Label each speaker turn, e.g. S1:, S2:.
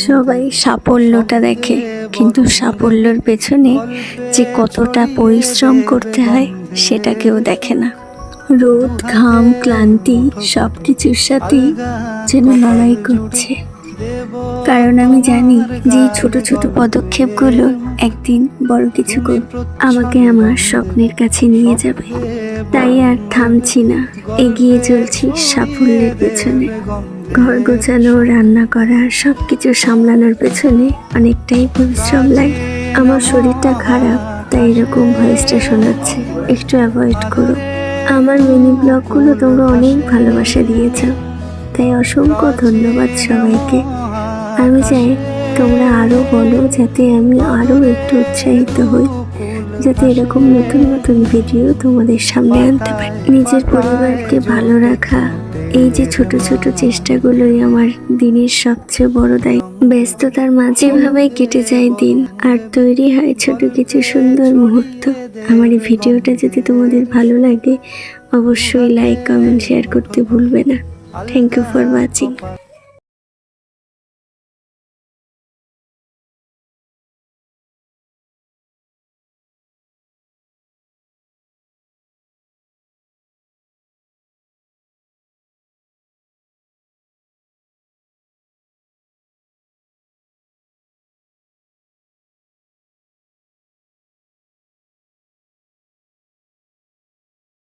S1: সবাই সাফল্যটা দেখে, কিন্তু সাফল্যের পেছনে যে কতটা পরিশ্রম করতে হয় সেটা কেউ দেখে না। রোদ, ঘাম, ক্লান্তি সব কিছুর সাথেই যেন লড়াই করছে, কারণ আমি জানি যে ছোট ছোট পদক্ষেপগুলো একদিন বড় কিছু করবে, আমাকে আমার স্বপ্নের কাছে নিয়ে যাবে। তাই আর থামছি না, এগিয়ে চলছি সাফল্যের পেছনে। ঘর গোছানো, রান্না করা, সব কিছু সামলানোর পেছনে অনেকটাই পরিশ্রম লাগে। আমার শরীরটা খারাপ, তাই এরকম ভয়েসটা শোনাচ্ছে, একটু অ্যাভয়েড করো। আমার মিনি ব্লগগুলো তোমরা অনেক ভালোবাসা দিয়েছ, তাই অসংখ্য ধন্যবাদ সবাইকে। আমি চাই তোমরা আরও বলো, যাতে আমি আরও একটু উৎসাহিত হই, যাতে এরকম নতুন নতুন ভিডিও তোমাদের সামনে আনতে পারি। নিজের পরিবারকে ভালো রাখা, এই যে ছোট ছোট চেষ্টাগুলোই আমার দিনের সবচেয়ে বড় দায়িত্ব। ব্যস্ততার মাঝে ভাবেই কেটে যায় দিন, আর তৈরি হয় ছোট কিছু সুন্দর মুহূর্ত। আমার এই ভিডিওটা যদি তোমাদের ভালো লাগে, অবশ্যই লাইক, কমেন্ট, শেয়ার করতে ভুলবে না। Thank you for watching.